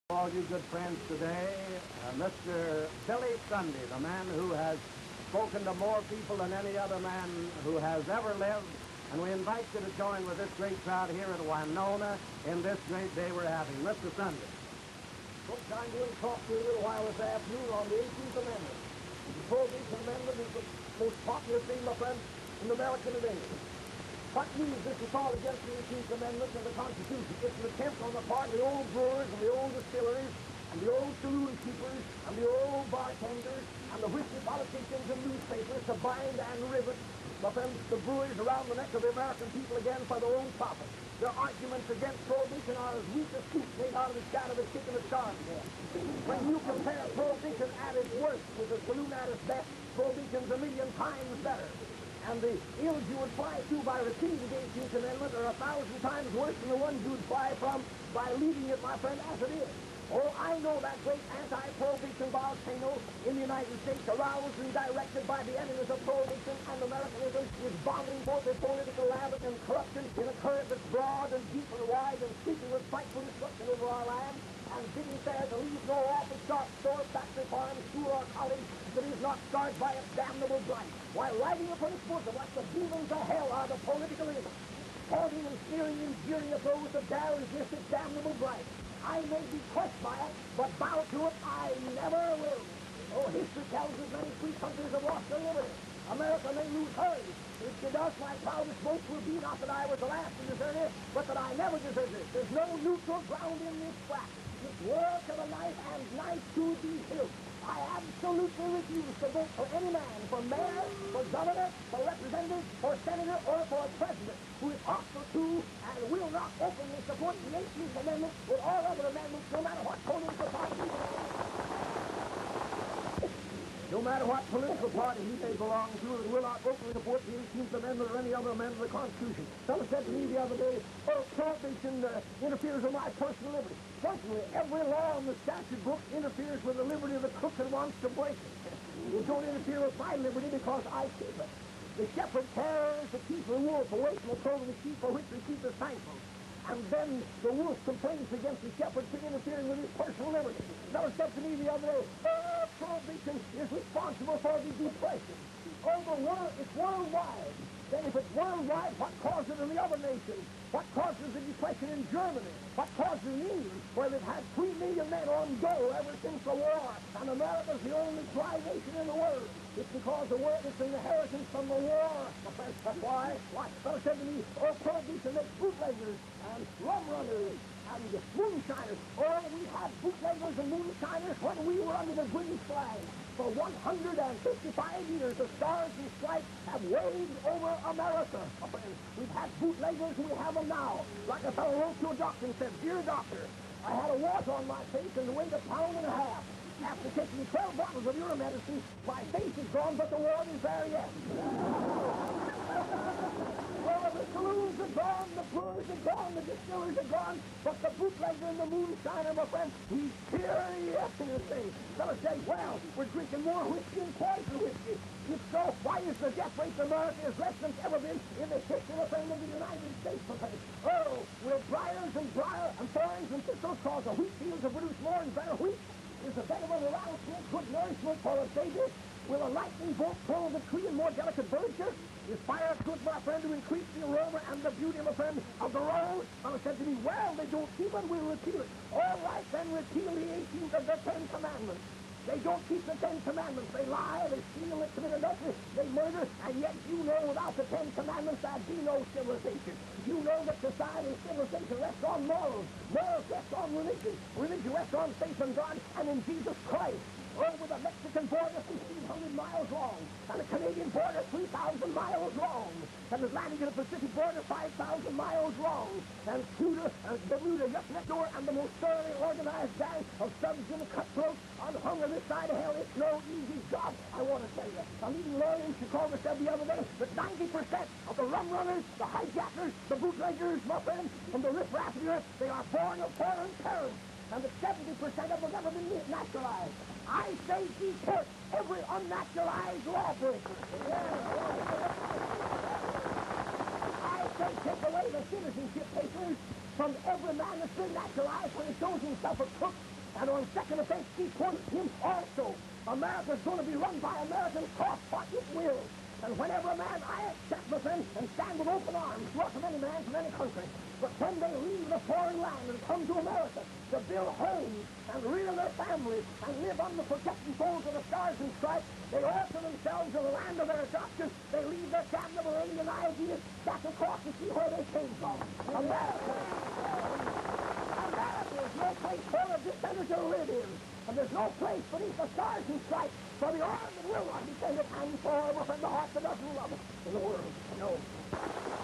All you good friends today, Mr. Billy Sunday, the man who has spoken to more people than any other man who has ever lived. And we invite you to join with this great crowd here at Winona in this great day we're having. Mr. Sunday. Folks, I'm going to talk to you a little while this afternoon on the 18th Amendment. The Prohibition Amendment is the most popular thing, my friend, in America today. What means this is all against the 18th Amendment and the Constitution? It's an attempt on the part of the old brewers and the old distilleries and the old saloon keepers and the old bartenders and the whiskey politicians and newspapers to bind and rivet, my friends, the breweries around the neck of the American people again for their own profit. Their arguments against prohibition are as weak as soup made out of the scat of a chicken at Charles. When you compare prohibition at its worst with the saloon at its best, prohibition's a million times better. And the ills you would fly to by repealing the 18th Amendment are 1,000 times worse than the ones you would fly from by leaving it, my friend, as it is. Oh, I know that great anti-prohibition volcano in the United States, aroused and directed by the enemies of prohibition and Americanism, is vomiting forth a political levity and corruption in a current that's broad and deep and wide and sweeping with frightful destruction over our land, and bidding fair to leave no office, shop, store, factory, farm, school, or college that is not scarred by its damnable blight, while riding upon its bosom like the demons of hell are the political enemies, taunting and sneering and jeering at those that dare resist its damnable blight. I may be crushed by it, but bow to it I never will. Oh, history tells us many free countries have lost their liberty. America may lose hers. If she does, my proudest boast will be not that I was the last to desert it, but that I never deserted it. There's no neutral ground in this track. It's war to the knife and knife to the hilt. I absolutely refuse to vote for any man, for mayor, for governor, for representative, for senator, or for president, who is hostile to and will not openly support the 18th Amendment or all other amendments, no matter what political party. No matter what political party he may belong to, and will not openly support the 18th Amendment or any other amendment of the Constitution. Someone said to me the other day, oh, prohibition interferes with my personal liberty. Fortunately, every law in the statute book interferes with the liberty of the crook that wants to break it. It don't interfere with my liberty because I keep it. The shepherd tears the teeth of the wolf away from the throat of the sheep for which the sheep is thankful. And then the wolf complains against the shepherd for interfering with his personal liberty. Another said to me the other day, oh, prohibition is responsible for the depression. Oh, it's worldwide. Then if it's worldwide, what caused it in the other nations? What causes the depression in Germany? What causes it in England, where they've had 3 million men on dole ever since the war, and America's the only dry nation in the world? It's because the world is an inheritance from the war. That's why. Fellow said to me, oh, prohibition makes bootleggers and rum runners and moonshiners. Oh, we had bootleggers and moonshiners when we were under the British flag. For 155 years, the stars and stripes have waved over America. We've had bootleggers and we have them now. Like a fellow wrote to a doctor and said, dear doctor, I had a wart on my face and weighed 1.5 pounds. After taking 12 bottles of your medicine, my face is gone, but the wart is there yet. Well, the saloons are gone, the brewers are gone, the distillers are gone, but the bootlegger and the moonshiner, my friend, he's here yet in this thing. Fellas say, well, we're drinking more whiskey and poison whiskey. If so, why is the death rate in America is less than it's ever been in the history of the United States, my friend? Oh, will briars and thorns and thistles cause the wheat fields to produce more and better wheat? Is the vegetable around good nourishment for the savior? Will a lightning bolt throw the tree in more delicate verdure? Is fire good, my friend, to increase the aroma and the beauty, my friend, of the rose? Fellow said to me, well, they don't keep it, we'll repeal it. All right, then repeal the 18th of the 10 Commandments. They don't keep the 10 Commandments. They lie, they steal, they commit adultery, they murder, and yet you know without the 10 Commandments there'd be no civilization. You know that society and civilization rests on morals. Morals rest on religion. Religion rests on faith in God and in Jesus Christ. Oh, with the Mexican border 1,500 miles long, and the Canadian border 3,000 miles long, and the Atlantic and the Pacific border 5,000 miles long, and Bermuda just next door, and the most thoroughly organized gang of thugs and cutthroats on hung on this side of hell. It's no easy job, I want to tell you. A leading lawyer in Chicago said the other day that 90% of the rum runners, the hijackers, the bootleggers, my friends, and the riffraff of the earth, they are born of foreign parents. And that 70% of them have never been naturalized. I say deport every unnaturalized lawbreaker. I say take away the citizenship papers from every man that's been naturalized when he shows himself a crook And on second offense, she quotes him also. America's going to be run by Americans, cost what it will. And whenever a man, I accept, my friend, and stand with open arms, welcome any man from any country. But when they leave the foreign land and come to America to build homes and rear their families and live under the protecting folds of the Stars and Stripes, they alter themselves in the land of their adoption. They leave their cabin of Arabian ideas back across to see where they came from. America is no place for a dissenter to live in. And there's no place beneath the Stars and Stripes for the arm that will not be taken and forever from the heart that doesn't love it in the world. No.